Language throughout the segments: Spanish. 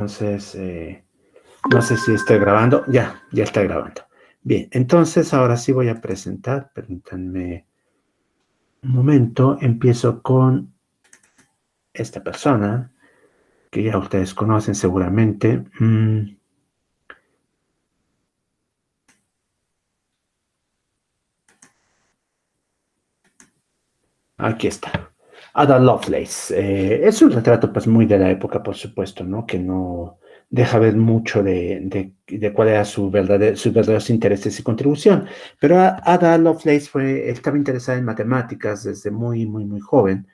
Entonces, no sé si estoy grabando. Ya está grabando. Bien, entonces ahora sí voy a presentar. Permítanme un momento. Empiezo con esta persona, que ya ustedes conocen seguramente. Aquí está. Ada Lovelace. Es un retrato pues muy de la época, por supuesto, ¿no? Que no deja ver mucho de cuál era sus verdaderos intereses y contribución. Pero Ada Lovelace estaba interesada en matemáticas desde muy joven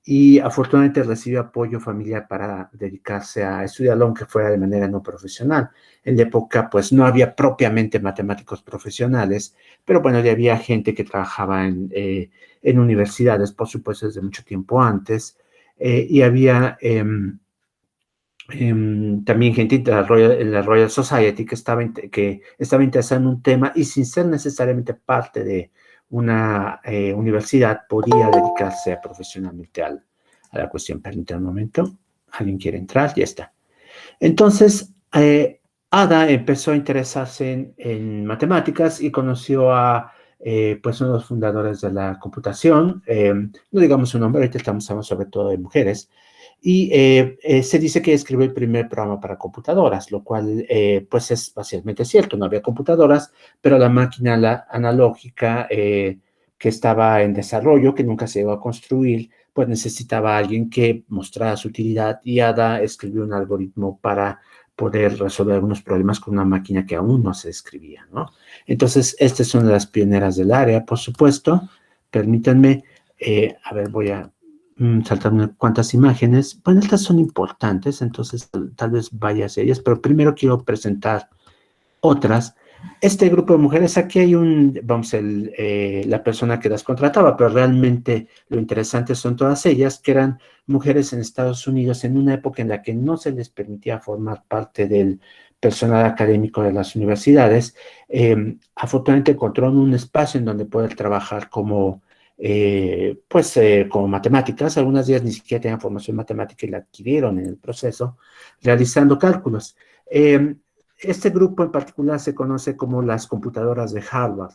y afortunadamente recibió apoyo familiar para dedicarse a estudiarlo, aunque fuera de manera no profesional. En la época, pues no había propiamente matemáticos profesionales, pero bueno, ya había gente que trabajaba en universidades, por supuesto, desde mucho tiempo antes, y había también gente de la Royal Society que estaba interesada en un tema y sin ser necesariamente parte de una universidad podía dedicarse profesionalmente a la cuestión. Permítanme un momento. ¿Alguien quiere entrar? Ya está. Entonces, Ada empezó a interesarse en matemáticas y conoció a pues uno de los fundadores de la computación, no digamos su nombre, ahorita estamos hablando sobre todo de mujeres, y se dice que escribió el primer programa para computadoras, lo cual pues es básicamente cierto, no había computadoras, pero la máquina analógica que estaba en desarrollo, que nunca se llegó a construir, pues necesitaba a alguien que mostrara su utilidad y Ada escribió un algoritmo para poder resolver algunos problemas con una máquina que aún no se escribía, ¿no? Entonces, esta es una de las pioneras del área, por supuesto. Permítanme, a ver, voy a saltar unas cuantas imágenes. Bueno, estas son importantes, entonces tal vez vaya hacia ellas, pero primero quiero presentar otras. Este grupo de mujeres, aquí hay la persona que las contrataba, pero realmente lo interesante son todas ellas, que eran mujeres en Estados Unidos en una época en la que no se les permitía formar parte del personal académico de las universidades. Afortunadamente encontraron un espacio en donde poder trabajar como matemáticas. Algunas de ellas ni siquiera tenían formación matemática y la adquirieron en el proceso, realizando cálculos. Este grupo en particular se conoce como las computadoras de Harvard.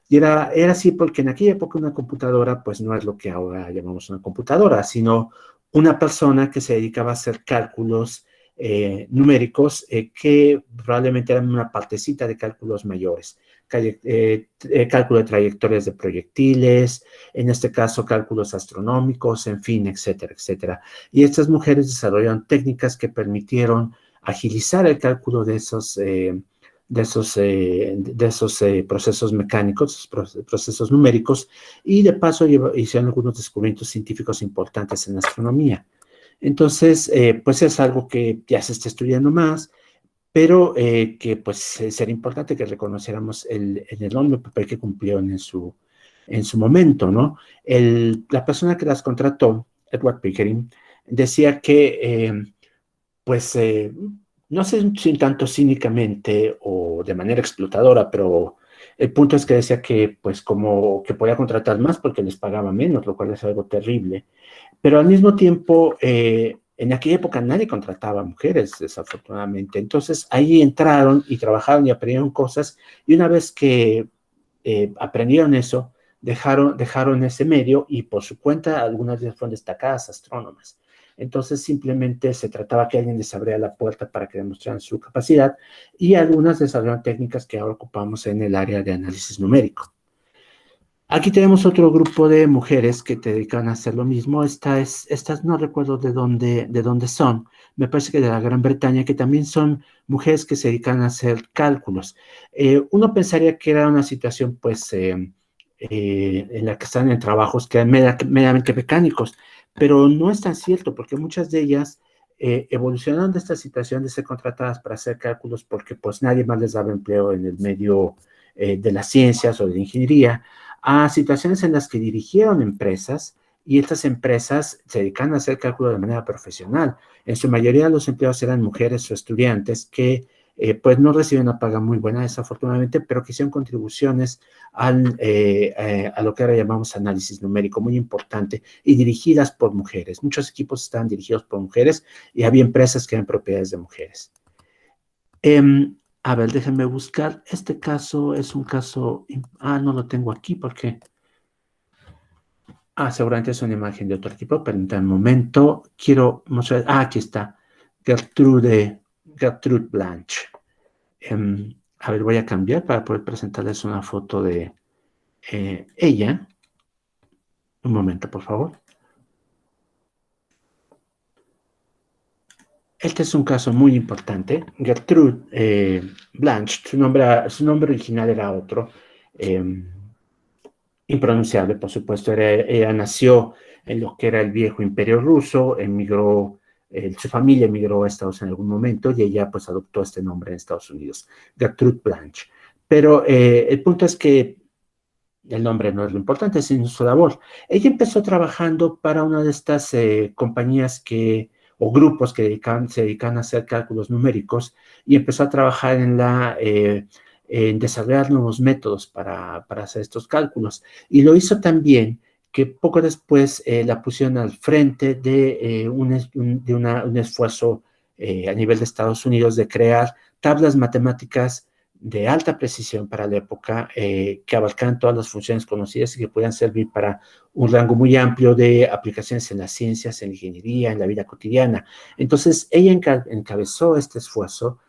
Y era así porque en aquella época una computadora pues no es lo que ahora llamamos una computadora, sino una persona que se dedicaba a hacer cálculos numéricos que probablemente eran una partecita de cálculos mayores. Cálculo de trayectorias de proyectiles, en este caso cálculos astronómicos, en fin, etcétera, etcétera. Y estas mujeres desarrollaron técnicas que permitieron agilizar el cálculo de esos procesos mecánicos, procesos numéricos, y de paso hicieron algunos descubrimientos científicos importantes en astronomía. Entonces, pues es algo que ya se está estudiando más, pero que pues sería importante que reconociéramos el enorme papel que cumplieron en su momento, ¿no? La persona que las contrató, Edward Pickering, decía que pues no sé si tanto cínicamente o de manera explotadora, pero el punto es que decía que pues como que podía contratar más porque les pagaba menos, lo cual es algo terrible. Pero al mismo tiempo, en aquella época nadie contrataba mujeres, desafortunadamente. Entonces ahí entraron y trabajaron y aprendieron cosas, y una vez que aprendieron eso, dejaron ese medio y por su cuenta algunas de ellas fueron destacadas astrónomas. Entonces simplemente se trataba que alguien les abriera la puerta para que demostraran su capacidad, y algunas desarrollaron técnicas que ahora ocupamos en el área de análisis numérico. Aquí tenemos otro grupo de mujeres que te dedican a hacer lo mismo. Estas no recuerdo de dónde son. Me parece que de la Gran Bretaña, que también son mujeres que se dedican a hacer cálculos. Uno pensaría que era una situación, pues, en la que están en trabajos que eran meramente mecánicos, pero no es tan cierto, porque muchas de ellas evolucionaron de esta situación de ser contratadas para hacer cálculos porque, pues, nadie más les daba empleo en el medio de las ciencias o de la ingeniería, a situaciones en las que dirigieron empresas, y estas empresas se dedican a hacer cálculo de manera profesional. En su mayoría los empleados eran mujeres o estudiantes que pues no reciben una paga muy buena, desafortunadamente, pero que hicieron contribuciones a lo que ahora llamamos análisis numérico, muy importante, y dirigidas por mujeres. Muchos equipos estaban dirigidos por mujeres y había empresas que eran propiedades de mujeres. A ver, déjenme buscar. Este caso es un caso... no lo tengo aquí porque... seguramente es una imagen de otro equipo, pero en un momento quiero mostrar... aquí está. Gertrude Blanche. A ver, voy a cambiar para poder presentarles una foto de ella. Un momento, por favor. Este es un caso muy importante. Gertrude Blanche, su nombre original era otro, impronunciable, por supuesto. Ella nació en lo que era el viejo imperio ruso, emigró, su familia emigró a Estados Unidos en algún momento y ella pues adoptó este nombre en Estados Unidos, Gertrude Blanche. Pero el punto es que el nombre no es lo importante, sino su labor. Ella empezó trabajando para una de estas compañías o grupos que se dedican a hacer cálculos numéricos y empezó a trabajar en desarrollar nuevos métodos para hacer estos cálculos. Y lo hizo tan bien que poco después la pusieron al frente de un esfuerzo a nivel de Estados Unidos de crear tablas matemáticas de alta precisión para la época, que abarcan todas las funciones conocidas y que puedan servir para un rango muy amplio de aplicaciones en las ciencias, en la ingeniería, en la vida cotidiana. Entonces, ella encabezó este esfuerzo,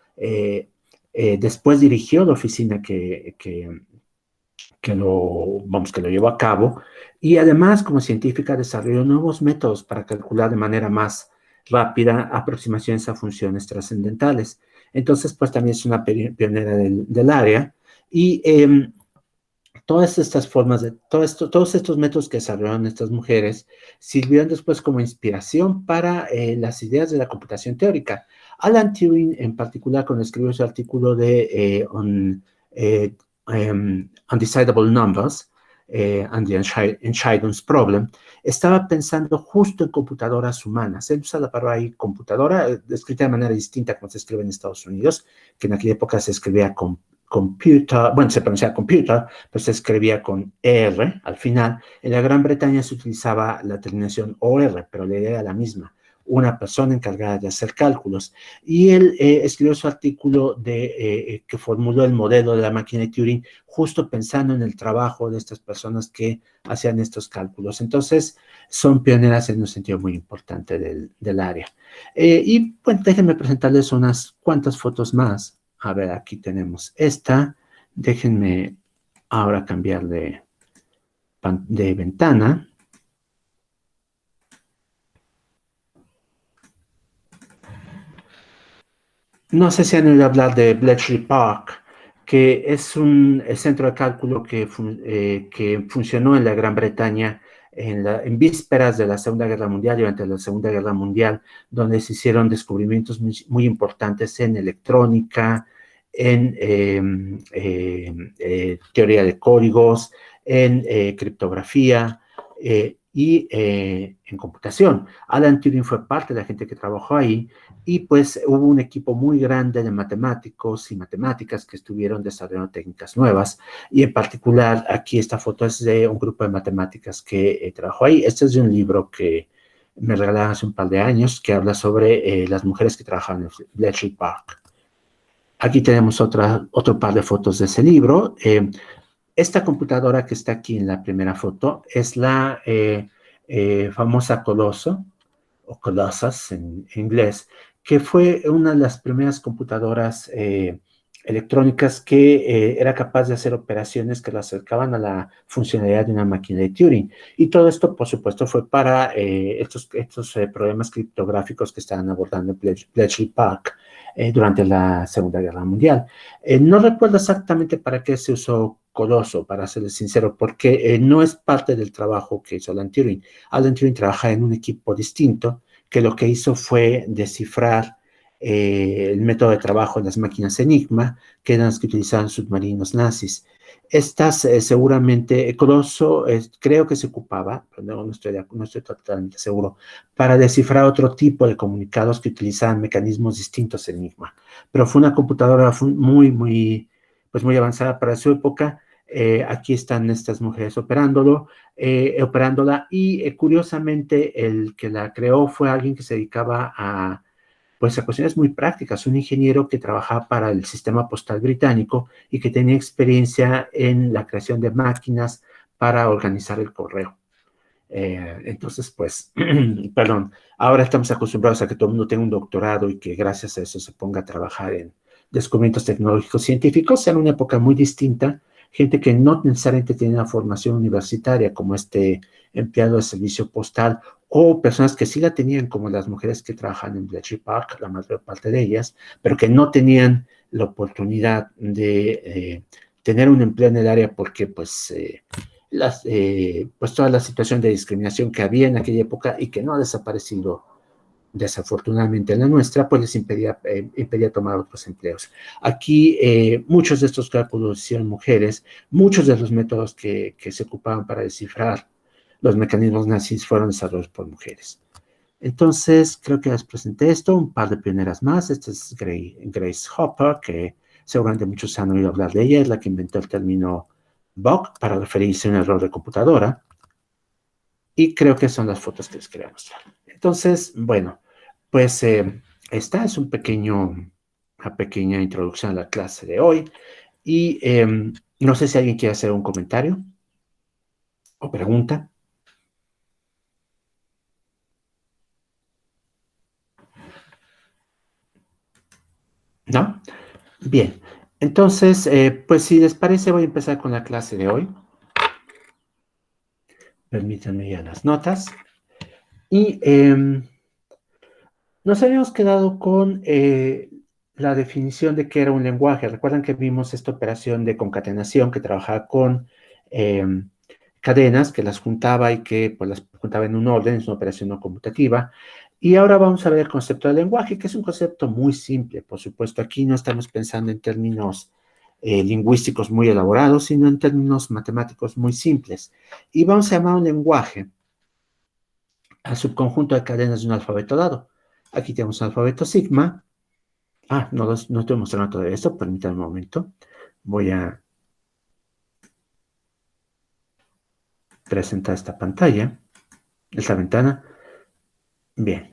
después dirigió la oficina que lo llevó a cabo, y además, como científica, desarrolló nuevos métodos para calcular de manera más rápida aproximaciones a funciones trascendentales. Entonces, pues también es una pionera del área, y todas estas formas todos estos métodos que desarrollaron estas mujeres sirvieron después como inspiración para las ideas de la computación teórica. Alan Turing, en particular, cuando escribió su artículo de Undecidable Numbers and the Entscheidungsproblem, estaba pensando justo en computadoras humanas. Él usa la palabra ahí computadora, escrita de manera distinta como se escribe en Estados Unidos, que en aquella época se escribía con computer, bueno, se pronunciaba computer, pero se escribía con R al final. En la Gran Bretaña se utilizaba la terminación OR, pero la idea era la misma, una persona encargada de hacer cálculos. Y él escribió su artículo que formuló el modelo de la máquina de Turing, justo pensando en el trabajo de estas personas que hacían estos cálculos. Entonces, son pioneras en un sentido muy importante del área. Y bueno, déjenme presentarles unas cuantas fotos más. A ver, aquí tenemos esta. Déjenme ahora cambiar de ventana. No sé si han oído hablar de Bletchley Park, que es un centro de cálculo que funcionó en la Gran Bretaña en vísperas de la Segunda Guerra Mundial, durante la Segunda Guerra Mundial, donde se hicieron descubrimientos muy importantes en electrónica, en teoría de códigos, en criptografía y en computación. Alan Turing fue parte de la gente que trabajó ahí, y pues hubo un equipo muy grande de matemáticos y matemáticas que estuvieron desarrollando técnicas nuevas, y en particular aquí esta foto es de un grupo de matemáticas que trabajó ahí. Este es de un libro que me regalaron hace un par de años que habla sobre las mujeres que trabajaban en Bletchley Park. Aquí tenemos otro par de fotos de ese libro. Esta computadora que está aquí en la primera foto es la famosa Colosso, o Colossus en inglés, que fue una de las primeras computadoras electrónicas que era capaz de hacer operaciones que lo acercaban a la funcionalidad de una máquina de Turing. Y todo esto, por supuesto, fue para estos problemas criptográficos que estaban abordando Bletchley Park durante la Segunda Guerra Mundial. No recuerdo exactamente para qué se usó Colosso, para serles sincero, porque no es parte del trabajo que hizo Alan Turing. Alan Turing trabaja en un equipo distinto, que lo que hizo fue descifrar el método de trabajo de las máquinas Enigma, que eran las que utilizaban submarinos nazis. Estas seguramente, Colosso creo que se ocupaba, pero no estoy totalmente seguro, para descifrar otro tipo de comunicados que utilizaban mecanismos distintos Enigma. Pero fue una computadora pues muy avanzada para su época. Aquí están estas mujeres operándola y curiosamente el que la creó fue alguien que se dedicaba pues a cuestiones muy prácticas, un ingeniero que trabajaba para el sistema postal británico y que tenía experiencia en la creación de máquinas para organizar el correo. Entonces, pues, perdón, ahora estamos acostumbrados a que todo el mundo tenga un doctorado y que gracias a eso se ponga a trabajar en descubrimientos tecnológicos científicos. En una época muy distinta, gente que no necesariamente tenía una formación universitaria, como este empleado de servicio postal, o personas que sí la tenían, como las mujeres que trabajan en Bletchley Park, la mayor parte de ellas, pero que no tenían la oportunidad de tener un empleo en el área porque, pues, pues toda la situación de discriminación que había en aquella época y que no ha desaparecido desafortunadamente en la nuestra, pues les impedía tomar otros empleos. Aquí muchos de estos cálculos hicieron mujeres, muchos de los métodos que se ocupaban para descifrar los mecanismos nazis fueron desarrollados por mujeres. Entonces, creo que les presenté esto, un par de pioneras más. Esta es Grace Hopper, que seguramente muchos han oído hablar de ella, es la que inventó el término bug para referirse a un error de computadora. Y creo que son las fotos que les quería mostrar. Entonces, bueno, pues esta es una pequeña introducción a la clase de hoy. Y no sé si alguien quiere hacer un comentario o pregunta. ¿No? Bien. Entonces, pues si les parece, voy a empezar con la clase de hoy. Permítanme ya las notas. Y nos habíamos quedado con la definición de qué era un lenguaje. Recuerdan que vimos esta operación de concatenación que trabajaba con cadenas, que las juntaba y que pues, las juntaba en un orden, es una operación no conmutativa. Y ahora vamos a ver el concepto de lenguaje, que es un concepto muy simple. Por supuesto, aquí no estamos pensando en términos lingüísticos muy elaborados, sino en términos matemáticos muy simples. Y vamos a llamar un lenguaje al subconjunto de cadenas de un alfabeto dado. Aquí tenemos un alfabeto sigma. No estoy mostrando todo esto, permítanme un momento. Voy a presentar esta pantalla, esta ventana. Bien.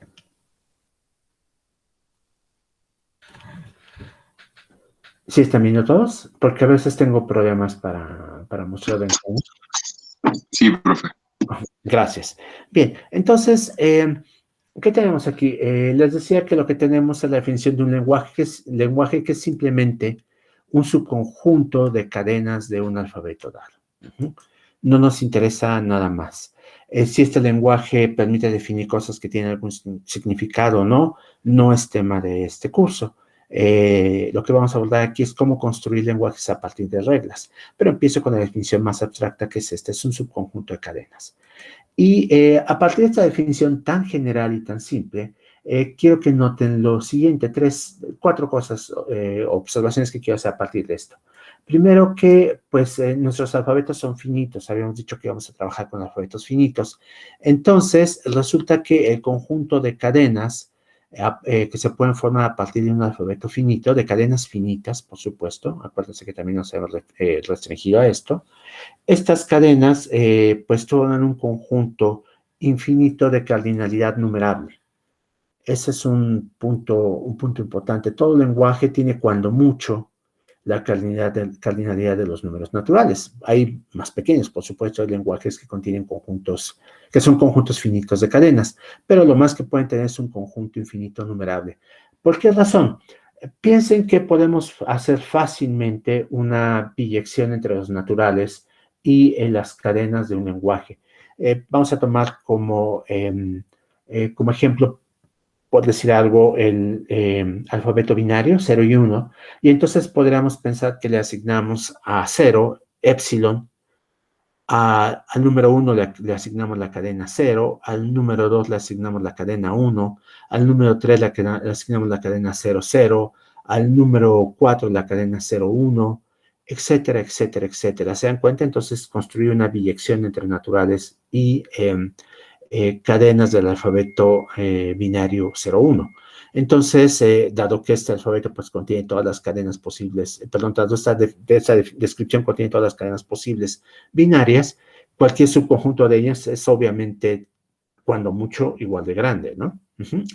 ¿Sí están viendo todos? Porque a veces tengo problemas para mostrar ventanas. Sí, profe. Gracias. Bien, entonces, ¿qué tenemos aquí? Les decía que lo que tenemos es la definición de un lenguaje que es simplemente un subconjunto de cadenas de un alfabeto dado. No nos interesa nada más. Si este lenguaje permite definir cosas que tienen algún significado o no, no es tema de este curso. Lo que vamos a abordar aquí es cómo construir lenguajes a partir de reglas. Pero empiezo con la definición más abstracta, que es este, es un subconjunto de cadenas. Y a partir de esta definición tan general y tan simple, quiero que noten lo siguiente, cuatro cosas, observaciones que quiero hacer a partir de esto. Primero que, pues, nuestros alfabetos son finitos. Habíamos dicho que íbamos a trabajar con alfabetos finitos. Entonces, resulta que el conjunto de cadenas que se pueden formar a partir de un alfabeto finito, de cadenas finitas, por supuesto, acuérdense que también nos hemos restringido a esto. Estas cadenas, pues, forman un conjunto infinito de cardinalidad numerable. Ese es un punto importante. Todo lenguaje tiene, cuando mucho, la cardinalidad de los números naturales. Hay más pequeños, por supuesto, hay lenguajes que contienen conjuntos, que son conjuntos finitos de cadenas, pero lo más que pueden tener es un conjunto infinito numerable. ¿Por qué razón? Piensen que podemos hacer fácilmente una biyección entre los naturales y en las cadenas de un lenguaje. Vamos a tomar como ejemplo, por decir algo, el alfabeto binario, 0 y 1, y entonces podríamos pensar que le asignamos a 0, epsilon, Al número 1 le asignamos la cadena 0, al número 2 le asignamos la cadena 1, al número 3 le asignamos la cadena 0, 0, al número 4 la cadena 0, 1, etcétera, etcétera, etcétera. ¿Se dan cuenta? Entonces, construir una biyección entre naturales y cadenas del alfabeto binario 0-1. Entonces, dado que este alfabeto pues contiene todas las cadenas posibles, perdón, dado esta descripción contiene todas las cadenas posibles binarias, cualquier subconjunto de ellas es obviamente, cuando mucho, igual de grande, ¿no?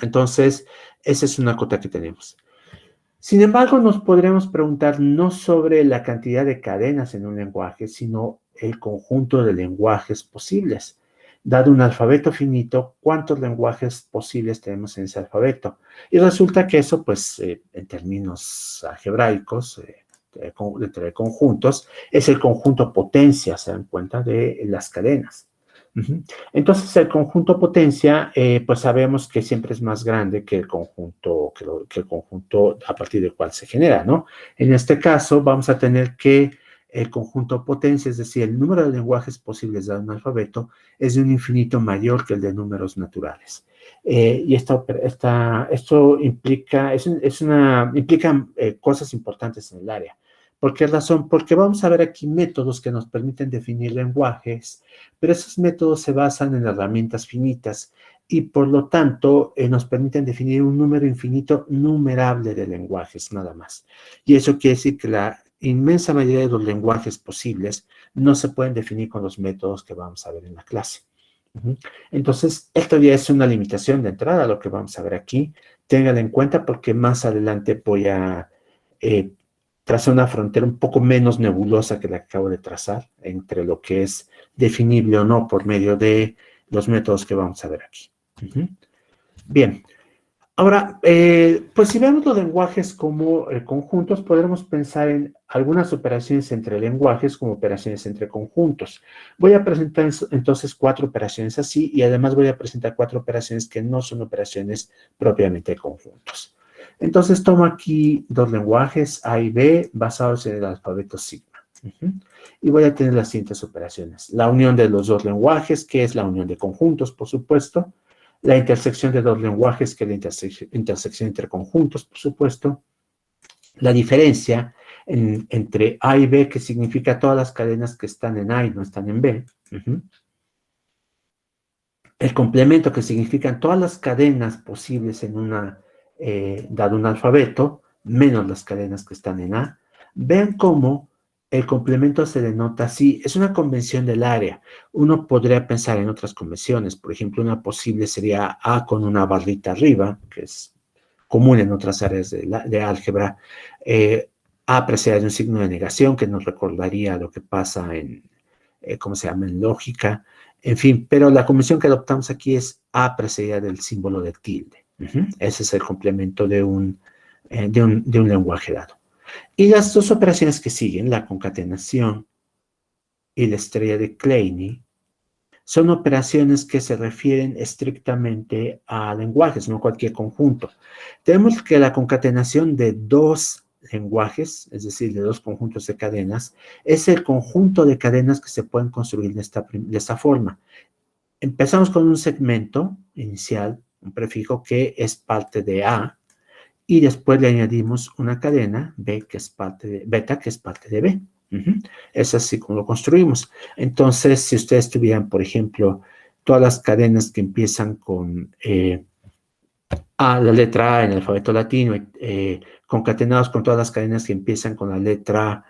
Entonces, esa es una cota que tenemos. Sin embargo, nos podríamos preguntar no sobre la cantidad de cadenas en un lenguaje, sino el conjunto de lenguajes posibles. Dado un alfabeto finito, ¿cuántos lenguajes posibles tenemos en ese alfabeto? Y resulta que eso, pues, en términos algebraicos, de conjuntos, es el conjunto potencia, ¿se dan cuenta? De las cadenas. Entonces, el conjunto potencia, pues sabemos que siempre es más grande que el conjunto, que el conjunto a partir del cual se genera, ¿no? En este caso, vamos a tener que el conjunto potencia, es decir, el número de lenguajes posibles de un alfabeto, es de un infinito mayor que el de números naturales. Y esto implica, implica cosas importantes en el área. ¿Por qué razón? Porque vamos a ver aquí métodos que nos permiten definir lenguajes, pero esos métodos se basan en herramientas finitas y por lo tanto nos permiten definir un número infinito numerable de lenguajes, nada más. Y eso quiere decir que la inmensa mayoría de los lenguajes posibles no se pueden definir con los métodos que vamos a ver en la clase. Entonces, esto ya es una limitación de entrada, lo que vamos a ver aquí. Ténganlo en cuenta porque más adelante voy a trazar una frontera un poco menos nebulosa que la que acabo de trazar entre lo que es definible o no por medio de los métodos que vamos a ver aquí. Bien. Ahora, pues si vemos los lenguajes como conjuntos, podremos pensar en algunas operaciones entre lenguajes como operaciones entre conjuntos. Voy a presentar entonces 4 operaciones así y además voy a presentar 4 operaciones que no son operaciones propiamente de conjuntos. Entonces tomo aquí 2 lenguajes, A y B, basados en el alfabeto sigma. Y voy a tener las siguientes operaciones. La unión de los 2 lenguajes, que es la unión de conjuntos, por supuesto. La intersección de 2 lenguajes, que es la intersección entre conjuntos, por supuesto. La diferencia entre A y B, que significa todas las cadenas que están en A y no están en B. El complemento, que significan todas las cadenas posibles en dado un alfabeto, menos las cadenas que están en A. Vean cómo el complemento se denota así. Es una convención del área. Uno podría pensar en otras convenciones. Por ejemplo, una posible sería A con una barrita arriba, que es común en otras áreas de álgebra. A precedida de un signo de negación, que nos recordaría lo que pasa en, ¿cómo se llama?, en lógica. En fin, pero la convención que adoptamos aquí es A precedida del símbolo de tilde. Ese es el complemento de un lenguaje dado. Y las 2 operaciones que siguen, la concatenación y la estrella de Kleene, son operaciones que se refieren estrictamente a lenguajes, no a cualquier conjunto. Tenemos que la concatenación de 2 lenguajes, es decir, de 2 conjuntos de cadenas, es el conjunto de cadenas que se pueden construir de esta forma. Empezamos con un segmento inicial, un prefijo que es parte de A, y después le añadimos una cadena B, que es parte de beta, que es parte de B. Es así como lo construimos. Entonces, si ustedes tuvieran, por ejemplo, todas las cadenas que empiezan con A, la letra A en el alfabeto latino, concatenados con todas las cadenas que empiezan con la letra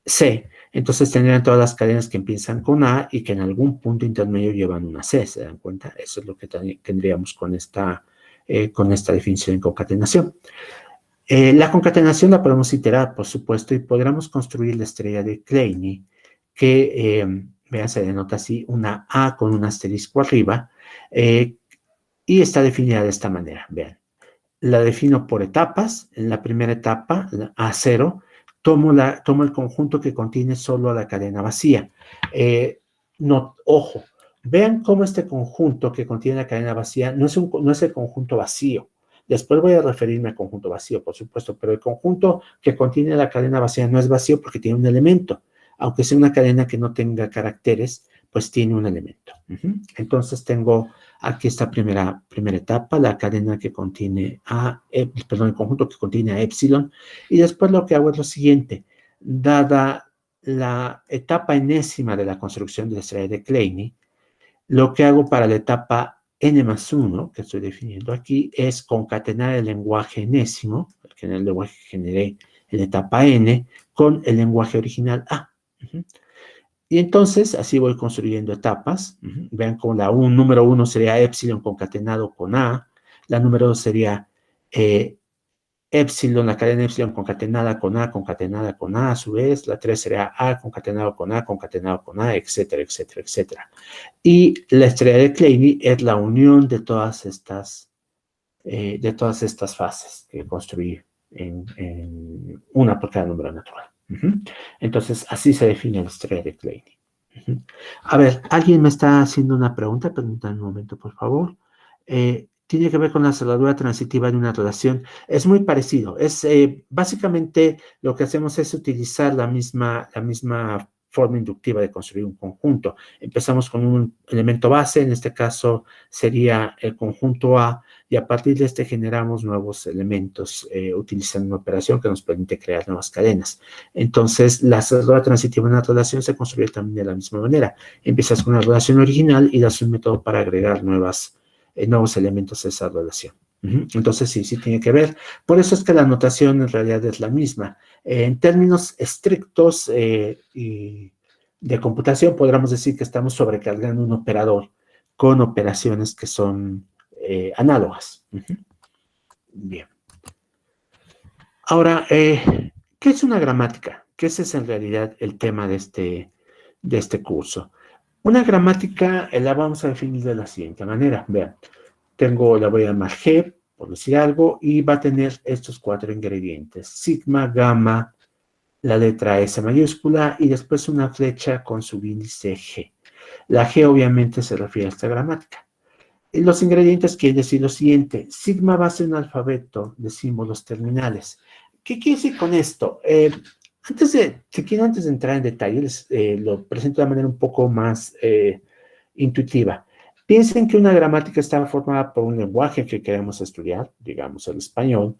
C, entonces tendrían todas las cadenas que empiezan con A y que en algún punto intermedio llevan una C, ¿se dan cuenta? Eso es lo que tendríamos con esta definición de concatenación. La concatenación la podemos iterar, por supuesto, y podríamos construir la estrella de Kleene, que, vean, se denota así, una A con un asterisco arriba, y está definida de esta manera, vean. La defino por etapas. En la primera etapa, A0, tomo el conjunto que contiene solo la cadena vacía. Ojo, vean cómo este conjunto que contiene la cadena vacía no es el conjunto vacío. Después voy a referirme al conjunto vacío, por supuesto, pero el conjunto que contiene la cadena vacía no es vacío porque tiene un elemento. Aunque sea una cadena que no tenga caracteres, pues tiene un elemento. Entonces tengo aquí esta primera etapa, la cadena que contiene el conjunto que contiene a epsilon, y después lo que hago es lo siguiente: dada la etapa enésima de la construcción de la estrella de Kleene, lo que hago para la etapa n+1, que estoy definiendo aquí, es concatenar el lenguaje enésimo, que en el lenguaje que generé en la etapa n, con el lenguaje original A. Y entonces, así voy construyendo etapas. Vean como la número 1 sería epsilon concatenado con A, la número 2 sería epsilon, la cadena epsilon concatenada con A a su vez, la 3 sería A concatenado con A, etcétera, etcétera, etcétera. Y la estrella de Kleene es la unión de todas estas fases que construí en una por cada número natural. Entonces, así se define la estrella de Kleene. A ver, alguien me está haciendo una pregunta. Permítanme un momento, por favor. Tiene que ver con la soldadura transitiva de una relación. Es muy parecido. Básicamente, lo que hacemos es utilizar la misma forma inductiva de construir un conjunto. Empezamos con un elemento base, en este caso sería el conjunto A, y a partir de este generamos nuevos elementos utilizando una operación que nos permite crear nuevas cadenas. Entonces, la soldadura transitiva de una relación se construye también de la misma manera. Empiezas con una relación original y das un método para agregar nuevos elementos a esa relación. Entonces, sí tiene que ver. Por eso es que la notación en realidad es la misma. En términos estrictos y de computación, podríamos decir que estamos sobrecargando un operador con operaciones que son análogas. Bien. Ahora, ¿qué es una gramática? Que ese es en realidad el tema de este curso. Una gramática la vamos a definir de la siguiente manera. Vean, la voy a llamar G, por decir algo, y va a tener estos 4 ingredientes: sigma, gamma, la letra S mayúscula y después una flecha con subíndice G. La G obviamente se refiere a esta gramática. Y los ingredientes quieren decir lo siguiente: sigma va a ser un alfabeto de símbolos terminales. ¿Qué quiere decir con esto? Antes de entrar en detalles, lo presento de manera un poco más intuitiva. Piensen que una gramática está formada por un lenguaje que queremos estudiar, digamos el español,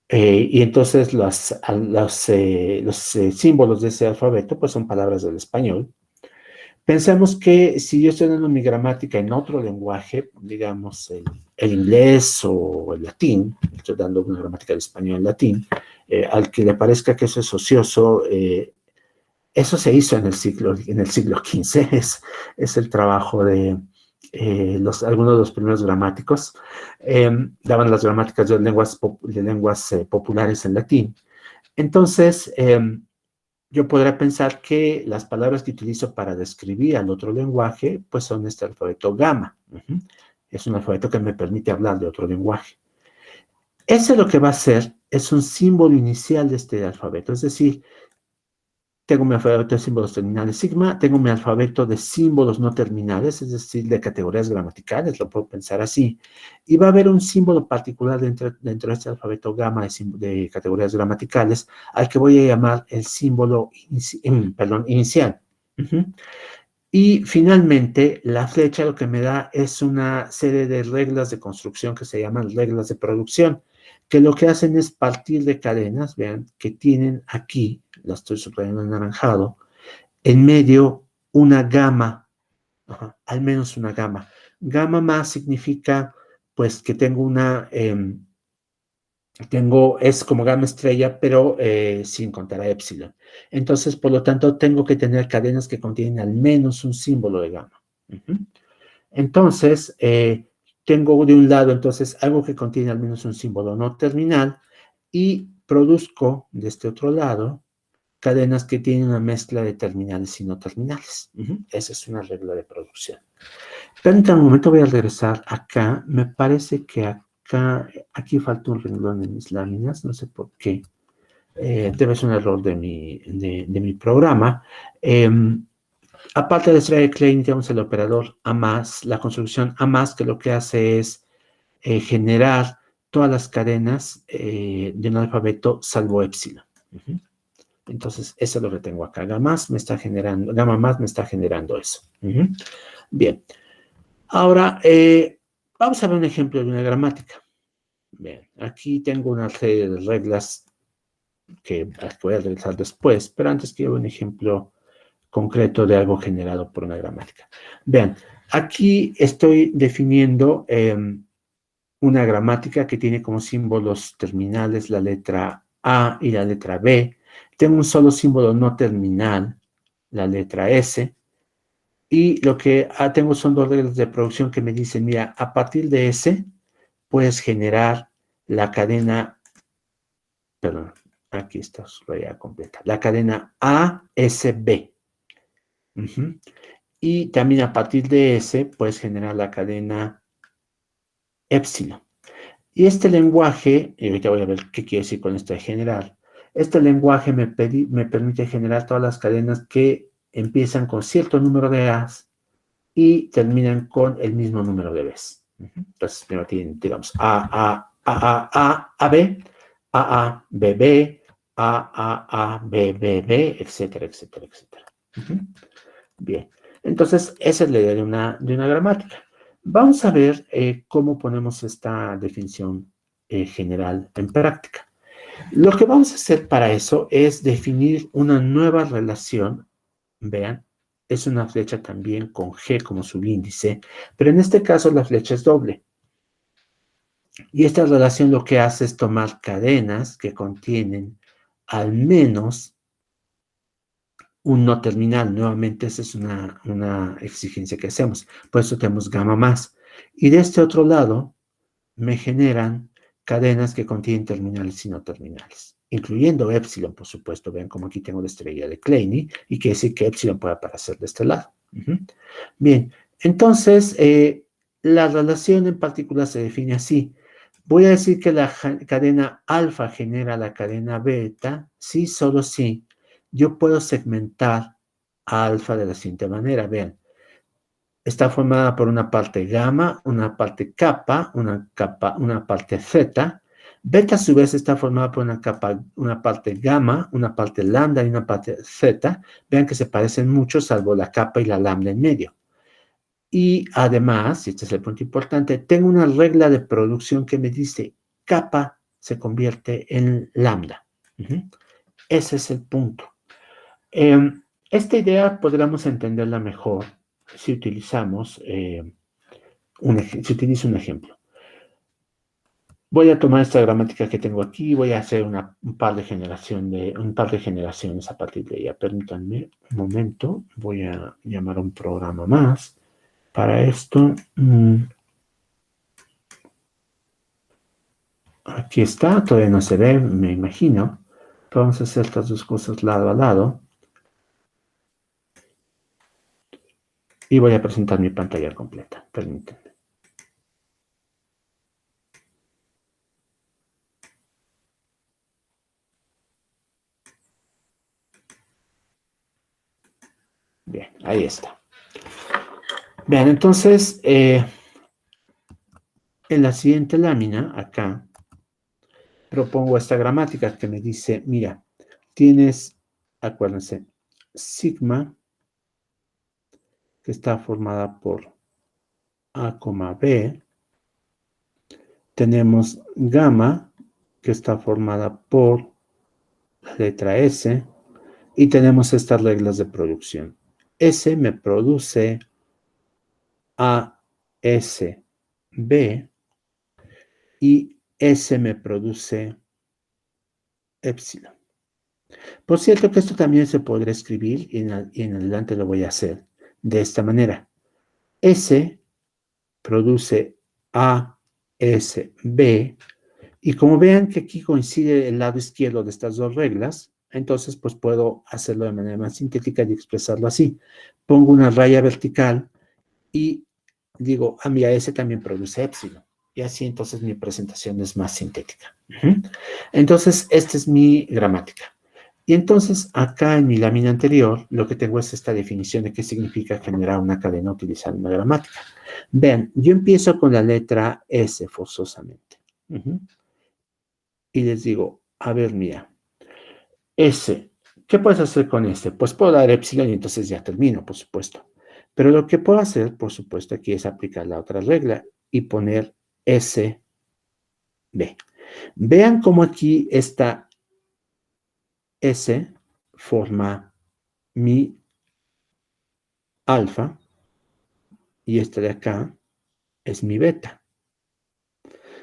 y entonces los símbolos de ese alfabeto pues son palabras del español. Pensemos que si yo estoy dando mi gramática en otro lenguaje, digamos el inglés o el latín, estoy dando una gramática del español en latín, al que le parezca que eso es ocioso, eso se hizo en el siglo XV, es el trabajo de algunos de los primeros gramáticos. Daban las gramáticas de lenguas populares en latín. Entonces, yo podría pensar que las palabras que utilizo para describir al otro lenguaje, pues son este alfabeto gamma. Es un alfabeto que me permite hablar de otro lenguaje. Ese lo que va a hacer es un símbolo inicial de este alfabeto, es decir, tengo mi alfabeto de símbolos terminales sigma, tengo mi alfabeto de símbolos no terminales, es decir, de categorías gramaticales, lo puedo pensar así, y va a haber un símbolo particular dentro de este alfabeto gamma de categorías gramaticales, al que voy a llamar el símbolo inicial. Y finalmente, la flecha lo que me da es una serie de reglas de construcción que se llaman reglas de producción, que lo que hacen es partir de cadenas, vean, que tienen aquí, la estoy subrayando en anaranjado, en medio una gama, al menos una gama. Gamma más significa, pues, que tengo es como gamma estrella, pero sin contar a epsilon. Entonces, por lo tanto, tengo que tener cadenas que contienen al menos un símbolo de gamma. Entonces, tengo de un lado, entonces, algo que contiene al menos un símbolo no terminal y produzco de este otro lado cadenas que tienen una mezcla de terminales y no terminales. Esa es una regla de producción. Permítanme un momento, voy a regresar acá. Me parece que aquí falta un renglón en mis láminas, no sé por qué. Debe ser un error de mi programa. Aparte de la estrella de Kleene, tenemos el operador A+, la construcción A+, que lo que hace es generar todas las cadenas de un alfabeto salvo epsilon. Entonces, eso es lo que tengo acá. Gamma más me está generando eso. Bien. Ahora, vamos a ver un ejemplo de una gramática. Bien, aquí tengo una serie de reglas que voy a realizar después, pero antes quiero un ejemplo concreto de algo generado por una gramática. Vean, aquí estoy definiendo una gramática que tiene como símbolos terminales la letra A y la letra B. Tengo un solo símbolo no terminal, la letra S. Y lo que tengo son dos reglas de producción que me dicen, mira, a partir de S puedes generar la cadena, perdón, aquí está su raya completa, la cadena ASB. Y también a partir de S puedes generar la cadena epsilon. Y este lenguaje, y ahorita voy a ver qué quiere decir con esto de generar, este lenguaje me permite generar todas las cadenas que empiezan con cierto número de A's y terminan con el mismo número de B's. Entonces, primero tienen, digamos, B, B, B, B, B, etcétera, etcétera, etcétera. Bien, entonces, esa es la idea de una gramática. Vamos a ver cómo ponemos esta definición general en práctica. Lo que vamos a hacer para eso es definir una nueva relación. Vean, es una flecha también con G como subíndice, pero en este caso la flecha es doble. Y esta relación lo que hace es tomar cadenas que contienen al menos un no terminal. Nuevamente, esa es una exigencia que hacemos. Por eso tenemos gamma más. Y de este otro lado, me generan cadenas que contienen terminales y no terminales, incluyendo epsilon, por supuesto. Vean como aquí tengo la estrella de Kleene y quiere decir que epsilon puede aparecer de este lado. Bien, entonces, la relación en particular se define así. Voy a decir que la cadena alfa genera la cadena beta, sí, solo sí. Yo puedo segmentar a alfa de la siguiente manera. Vean, está formada por una parte gamma, una parte kappa, una parte zeta. Beta a su vez está formada por una parte gamma, una parte lambda y una parte zeta. Vean que se parecen mucho, salvo la kappa y la lambda en medio. Y además, y este es el punto importante, tengo una regla de producción que me dice kappa se convierte en lambda. Ese es el punto. Esta idea podríamos entenderla mejor si utilizamos si utilizo un ejemplo. Voy a tomar esta gramática que tengo aquí y voy a hacer un par de generaciones a partir de ella. Permítanme un momento. Voy a llamar a un programa más. Para esto, aquí está, todavía no se ve, me imagino. Vamos a hacer estas dos cosas lado a lado. Y voy a presentar mi pantalla completa. Permítanme. Bien, ahí está. Bien, entonces, en la siguiente lámina, acá, propongo esta gramática que me dice, mira, tienes, acuérdense, sigma, que está formada por A, B. Tenemos gamma, que está formada por la letra S. Y tenemos estas reglas de producción. S me produce A, S, B. Y S me produce epsilon. Por cierto que esto también se podrá escribir y en adelante lo voy a hacer de esta manera. S produce A, S, B, y como vean que aquí coincide el lado izquierdo de estas dos reglas, entonces pues puedo hacerlo de manera más sintética y expresarlo así. Pongo una raya vertical y digo, mira, S también produce epsilon. Y así entonces mi presentación es más sintética. Entonces, esta es mi gramática. Y entonces, acá en mi lámina anterior, lo que tengo es esta definición de qué significa generar una cadena utilizando una gramática. Vean, yo empiezo con la letra S forzosamente. Y les digo, a ver, mira, S ¿Qué puedes hacer con este? Pues puedo dar epsilon y entonces ya termino, por supuesto. Pero lo que puedo hacer, por supuesto, aquí es aplicar la otra regla y poner SB. Vean cómo aquí esta S forma mi alfa y esta de acá es mi beta.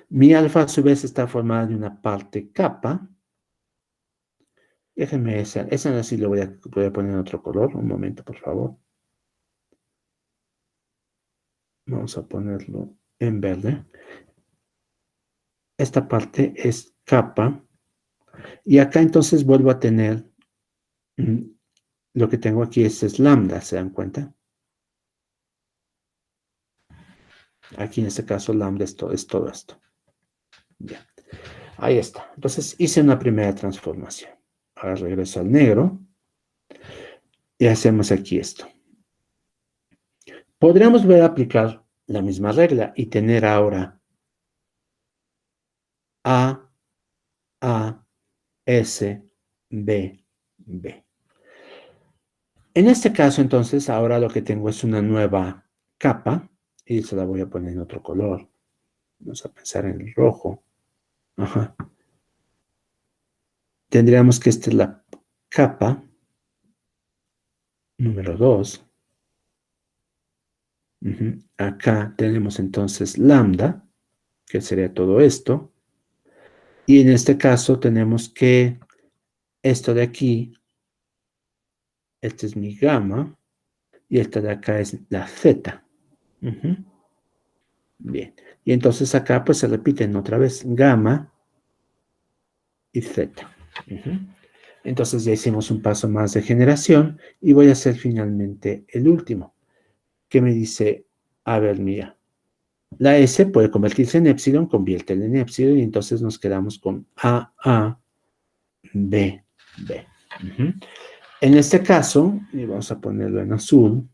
Mi alfa a su vez está formada de una parte kappa. Déjenme esa sí lo voy a poner en otro color. Un momento, por favor. Vamos a ponerlo en verde. Esta parte es kappa. Y acá entonces vuelvo a tener, lo que tengo aquí es lambda, ¿se dan cuenta? Aquí en este caso lambda es todo esto. Bien, ahí está. Entonces hice una primera transformación. Ahora regreso al negro y hacemos aquí esto. Podríamos volver a aplicar la misma regla y tener ahora A, S, B, B. En este caso, entonces, ahora lo que tengo es una nueva capa y se la voy a poner en otro color. Vamos a pensar en el rojo. Ajá. Tendríamos que esta es la capa número 2. Acá tenemos entonces lambda, que sería todo esto. Y en este caso tenemos que esto de aquí, este es mi gamma, y esta de acá es la z. Bien. Y entonces acá pues se repiten otra vez gamma y z. Entonces ya hicimos un paso más de generación y voy a hacer finalmente el último, que me dice, a ver, mira, la S puede convertirse en epsilon, conviértela en epsilon y entonces nos quedamos con A, B, B. En este caso, y vamos a ponerlo en azul,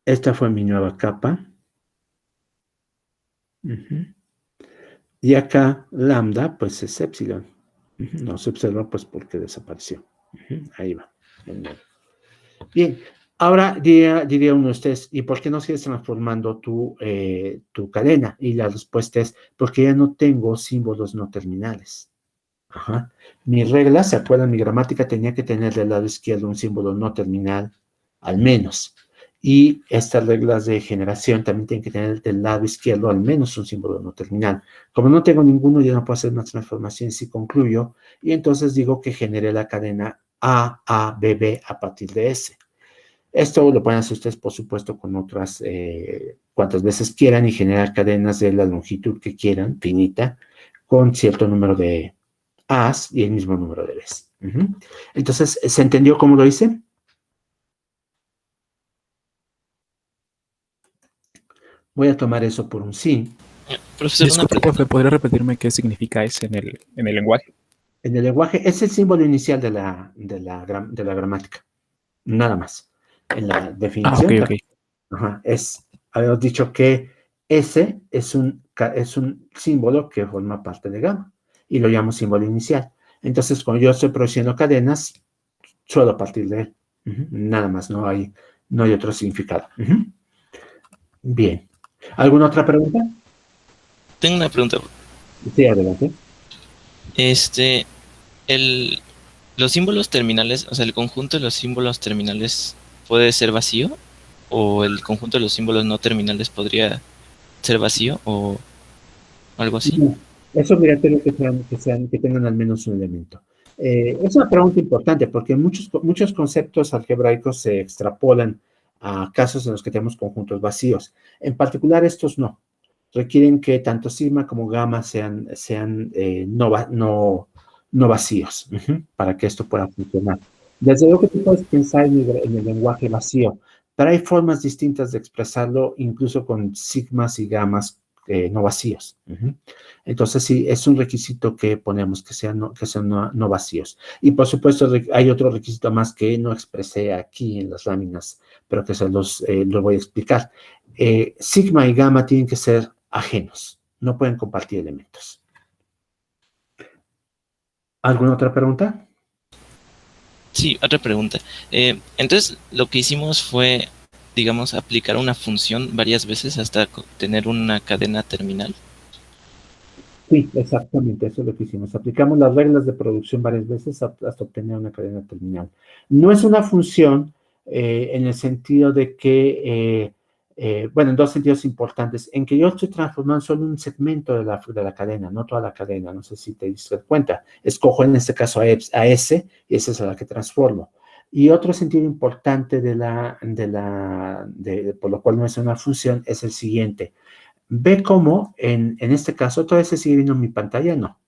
esta fue mi nueva capa. Y acá lambda, pues es epsilon. No se observa, pues, porque desapareció. Ahí va. Bien, ahora diría uno de ustedes, ¿y por qué no sigues transformando tu cadena? Y la respuesta es, porque ya no tengo símbolos no terminales. Mi regla, ¿se acuerdan? Mi gramática tenía que tener del lado izquierdo un símbolo no terminal, al menos. Y estas reglas de generación también tienen que tener del lado izquierdo al menos un símbolo no terminal. Como no tengo ninguno, ya no puedo hacer una transformación si concluyo, y entonces digo que generé la cadena A, B, B a partir de S. Esto lo pueden hacer ustedes, por supuesto, con otras, cuantas veces quieran, y generar cadenas de la longitud que quieran, finita, con cierto número de A's y el mismo número de B's. Entonces, ¿se entendió cómo lo hice? Voy a tomar eso por un sí. Profesor, disculpe, profe, ¿podría repetirme qué significa ese en el lenguaje? En el lenguaje es el símbolo inicial de la gramática. Nada más. En la definición. Ok. Habíamos dicho que S es un símbolo que forma parte de gamma y lo llamo símbolo inicial. Entonces, cuando yo estoy produciendo cadenas, suelo partir de él. Nada más, no hay otro significado. Bien. ¿Alguna otra pregunta? Tengo una pregunta. Sí, adelante. Los símbolos terminales, o sea, el conjunto de los símbolos terminales puede ser vacío, o el conjunto de los símbolos no terminales podría ser vacío, o algo así. No, es obligatorio que tengan al menos un elemento. Es una pregunta importante porque muchos conceptos algebraicos se extrapolan a casos en los que tenemos conjuntos vacíos. En particular, estos no. Requieren que tanto sigma como gamma sean no vacíos para que esto pueda funcionar. Desde luego que tú puedes pensar en el lenguaje vacío, pero hay formas distintas de expresarlo, incluso con sigmas y gammas no vacíos. Entonces, sí, es un requisito que ponemos, que sean no vacíos. Y, por supuesto, hay otro requisito más que no expresé aquí en las láminas, pero que se los voy a explicar. Sigma y gamma tienen que ser ajenos, no pueden compartir elementos. ¿Alguna otra pregunta? Sí, otra pregunta. Entonces, lo que hicimos fue, digamos, aplicar una función varias veces hasta tener una cadena terminal. Sí, exactamente, eso es lo que hicimos. Aplicamos las reglas de producción varias veces hasta obtener una cadena terminal. No es una función en el sentido de que, bueno, en dos sentidos importantes, en que yo estoy transformando solo un segmento de la cadena, no toda la cadena, no sé si te diste cuenta. Escojo en este caso a S y esa es a la que transformo. Y otro sentido importante por lo cual no es una función es el siguiente. Ve cómo, en este caso, ¿todavía se sigue viendo mi pantalla? No.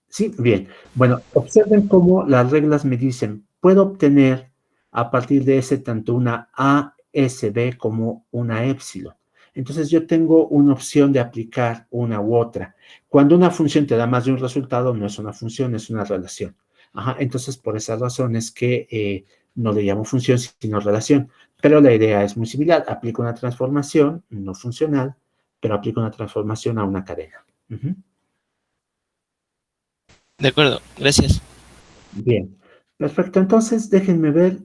Sí, bien. Bueno, observen cómo las reglas me dicen, puedo obtener a partir de S tanto una ASB como una épsilon. Entonces yo tengo una opción de aplicar una u otra. Cuando una función te da más de un resultado, no es una función, es una relación. Ajá, entonces por esa razón es que no le llamo función, sino relación. Pero la idea es muy similar. Aplico una transformación no funcional, pero aplico una transformación a una cadena. De acuerdo, gracias. Bien, perfecto. Entonces, déjenme ver,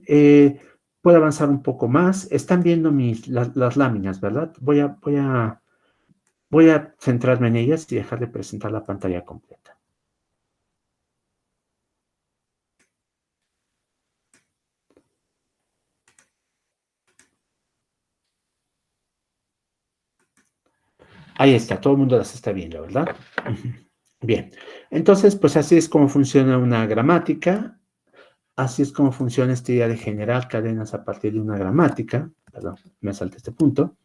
puedo avanzar un poco más. Están viendo las láminas, ¿verdad? Voy a centrarme en ellas y dejar de presentar la pantalla completa. Ahí está, todo el mundo las está viendo, ¿verdad? Bien, entonces, pues así es como funciona una gramática. Así es como funciona esta idea de generar cadenas a partir de una gramática. Perdón, me salté este punto.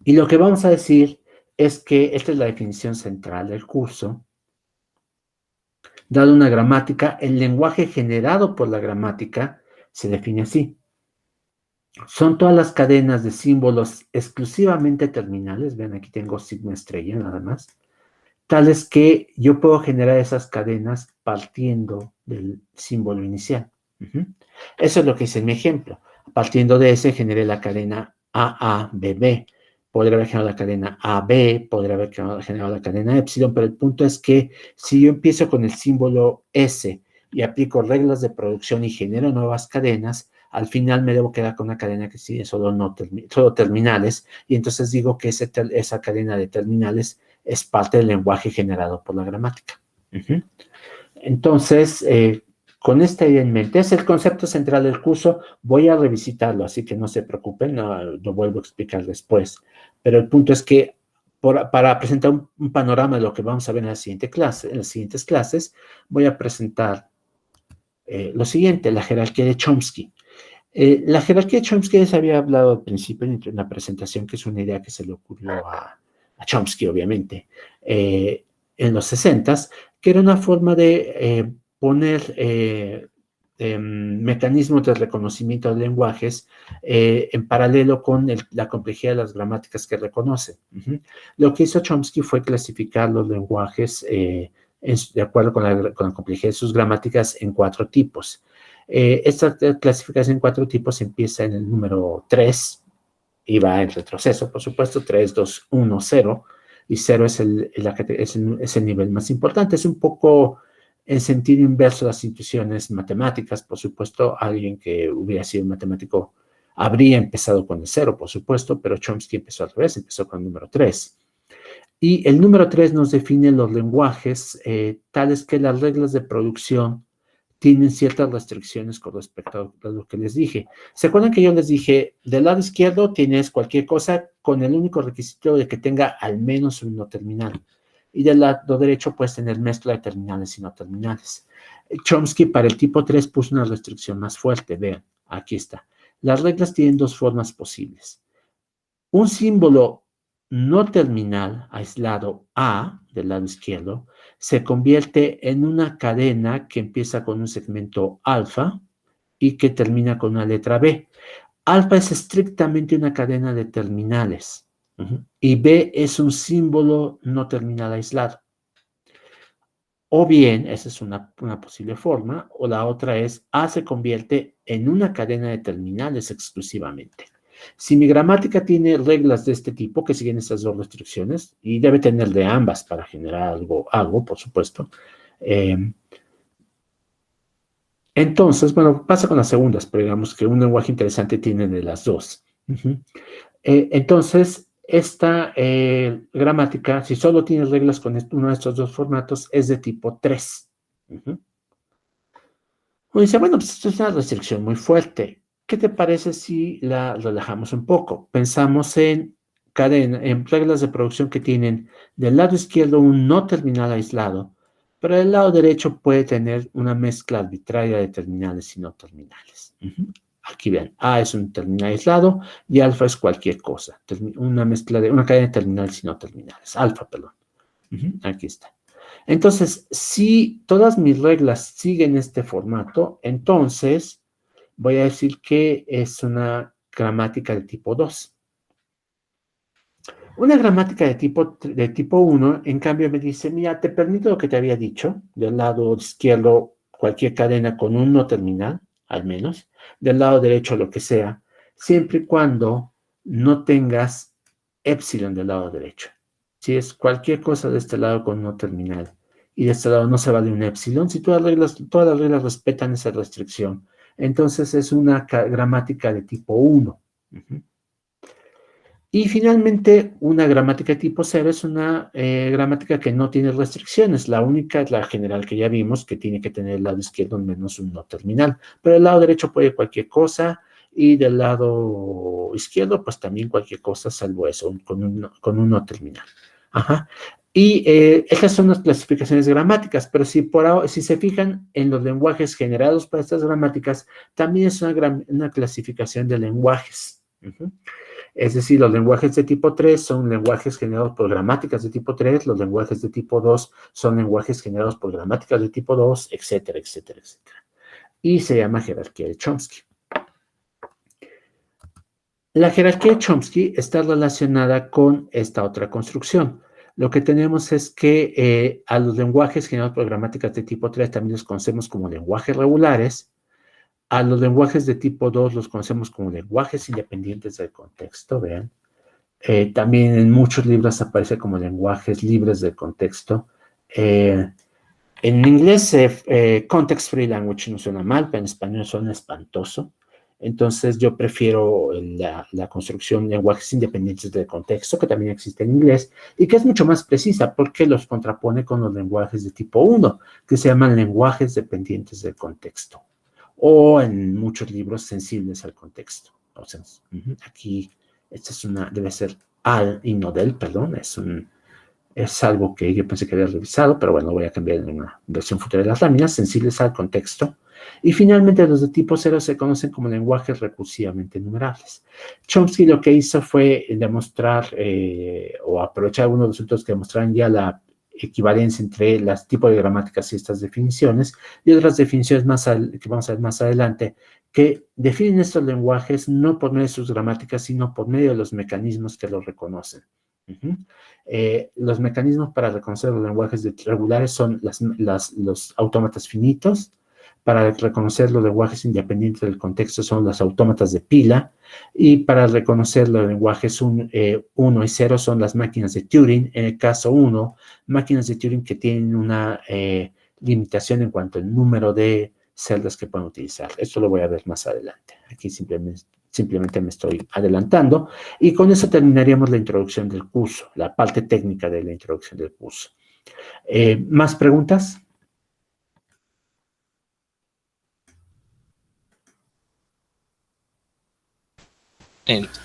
Y lo que vamos a decir es que esta es la definición central del curso. Dado una gramática, el lenguaje generado por la gramática se define así. Son todas las cadenas de símbolos exclusivamente terminales, ven aquí tengo sigma estrella nada más, tales que yo puedo generar esas cadenas partiendo del símbolo inicial. Eso es lo que hice en mi ejemplo. Partiendo de ese generé la cadena AABB. Podría haber generado la cadena AB, podría haber generado la cadena epsilon, pero el punto es que si yo empiezo con el símbolo S y aplico reglas de producción y genero nuevas cadenas, al final me debo quedar con una cadena que sigue solo terminales, y entonces digo que esa cadena de terminales es parte del lenguaje generado por la gramática. Entonces, con esta idea en mente, es el concepto central del curso. Voy a revisitarlo, así que no se preocupen, lo vuelvo a explicar después. Pero el punto es que para presentar un panorama de lo que vamos a ver en la siguiente clase, en las siguientes clases, voy a presentar lo siguiente, la jerarquía de Chomsky. La jerarquía de Chomsky ya se había hablado al principio en la presentación, que es una idea que se le ocurrió a Chomsky, obviamente, en los 60s, que era una forma de poner mecanismos de reconocimiento de lenguajes en paralelo con la complejidad de las gramáticas que reconoce. Lo que hizo Chomsky fue clasificar los lenguajes de acuerdo con la complejidad de sus gramáticas en 4 tipos. Esta clasificación en 4 tipos empieza en el número 3 y va en retroceso, por supuesto, 3, 2, 1, 0, y 0 es el nivel más importante. Es un poco en sentido inverso a las instituciones matemáticas, por supuesto, alguien que hubiera sido matemático habría empezado con el 0, por supuesto, pero Chomsky empezó al revés, empezó con el número 3. Y el número 3 nos define los lenguajes tales que las reglas de producción tienen ciertas restricciones con respecto a lo que les dije. ¿Se acuerdan que yo les dije, del lado izquierdo tienes cualquier cosa con el único requisito de que tenga al menos un no terminal? Y del lado derecho puedes tener mezcla de terminales y no terminales. Chomsky para el tipo 3 puso una restricción más fuerte. Vean, aquí está. Las reglas tienen 2 formas posibles. Un símbolo no terminal aislado A del lado izquierdo se convierte en una cadena que empieza con un segmento alfa y que termina con una letra B. Alfa es estrictamente una cadena de terminales y B es un símbolo no terminal aislado. O bien, esa es una posible forma, o la otra es A se convierte en una cadena de terminales exclusivamente. Si mi gramática tiene reglas de este tipo que siguen estas dos restricciones, y debe tener de ambas para generar algo por supuesto, entonces, bueno, pasa con las segundas, pero digamos que un lenguaje interesante tiene de las dos. Entonces, esta gramática, si solo tiene reglas con uno de estos dos formatos, es de tipo 3. Uno dice, bueno, pues esto es una restricción muy fuerte. ¿Qué te parece si la relajamos un poco? Pensamos en reglas de producción que tienen del lado izquierdo un no terminal aislado, pero del lado derecho puede tener una mezcla arbitraria de terminales y no terminales. Aquí ven, A es un terminal aislado y alfa es cualquier cosa. Una mezcla de una cadena de terminales y no terminales. Alfa, perdón. Aquí está. Entonces, si todas mis reglas siguen este formato, entonces voy a decir que es una gramática de tipo 2. Una gramática de tipo 1, en cambio, me dice, mira, te permito lo que te había dicho, del lado izquierdo cualquier cadena con un no terminal, al menos, del lado derecho lo que sea, siempre y cuando no tengas épsilon del lado derecho. Si es cualquier cosa de este lado con no terminal y de este lado no se vale un épsilon, si todas las reglas respetan esa restricción, entonces es una gramática de tipo 1. Y finalmente, una gramática de tipo 0 es una gramática que no tiene restricciones. La única es la general que ya vimos, que tiene que tener el lado izquierdo menos un no terminal. Pero el lado derecho puede cualquier cosa y del lado izquierdo, pues también cualquier cosa, salvo eso, con un no terminal. Y estas son las clasificaciones gramáticas, pero si se fijan en los lenguajes generados para estas gramáticas, también es una clasificación de lenguajes. Es decir, los lenguajes de tipo 3 son lenguajes generados por gramáticas de tipo 3, los lenguajes de tipo 2 son lenguajes generados por gramáticas de tipo 2, etcétera, etcétera, etcétera. Y se llama jerarquía de Chomsky. La jerarquía de Chomsky está relacionada con esta otra construcción. Lo que tenemos es que a los lenguajes generados por gramáticas de tipo 3 también los conocemos como lenguajes regulares. A los lenguajes de tipo 2 los conocemos como lenguajes independientes del contexto, vean. También en muchos libros aparece como lenguajes libres del contexto. En inglés, context free language no suena mal, pero en español suena espantoso. Entonces yo prefiero la construcción de lenguajes independientes del contexto, que también existe en inglés, y que es mucho más precisa porque los contrapone con los lenguajes de tipo 1, que se llaman lenguajes dependientes del contexto, o en muchos libros sensibles al contexto. O sea, aquí esta debe ser al y no del, perdón, es algo que yo pensé que había revisado, pero bueno, voy a cambiar en una versión futura de las láminas, sensibles al contexto. Y finalmente los de tipo 0 se conocen como lenguajes recursivamente enumerables. Chomsky lo que hizo fue demostrar o aprovechar algunos de los resultados que demostraron ya la equivalencia entre los tipos de gramáticas y estas definiciones, y otras definiciones que vamos a ver más adelante, que definen estos lenguajes no por medio de sus gramáticas, sino por medio de los mecanismos que los reconocen. Los mecanismos para reconocer los lenguajes regulares son los autómatas finitos. Para reconocer los lenguajes independientes del contexto son los autómatas de pila, y para reconocer los lenguajes 1 y 0 son las máquinas de Turing. En el caso 1, máquinas de Turing que tienen una limitación en cuanto al número de celdas que pueden utilizar. Esto lo voy a ver más adelante. Aquí simplemente me estoy adelantando, y con eso terminaríamos la introducción del curso, la parte técnica de la introducción del curso. ¿Más preguntas?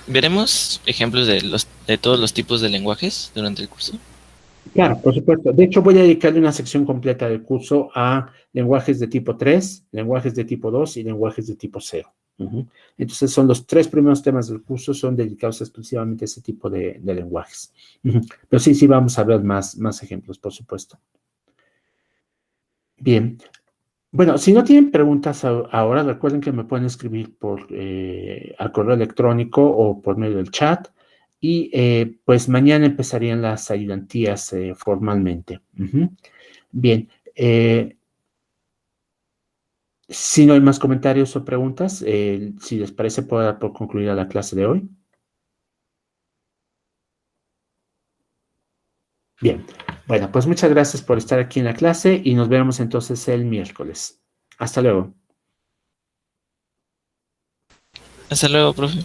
¿Veremos ejemplos de todos los tipos de lenguajes durante el curso? Claro, por supuesto. De hecho, voy a dedicarle una sección completa del curso a lenguajes de tipo 3, lenguajes de tipo 2 y lenguajes de tipo 0. Entonces, son los 3 primeros temas del curso, son dedicados exclusivamente a ese tipo de lenguajes. Pero sí, vamos a ver más ejemplos, por supuesto. Bien. Bueno, si no tienen preguntas ahora, recuerden que me pueden escribir al correo electrónico o por medio del chat, y pues mañana empezarían las ayudantías formalmente. Bien. Si no hay más comentarios o preguntas, si les parece, puedo dar por concluida la clase de hoy. Bien, bueno, pues muchas gracias por estar aquí en la clase y nos vemos entonces el miércoles. Hasta luego. Hasta luego, profe.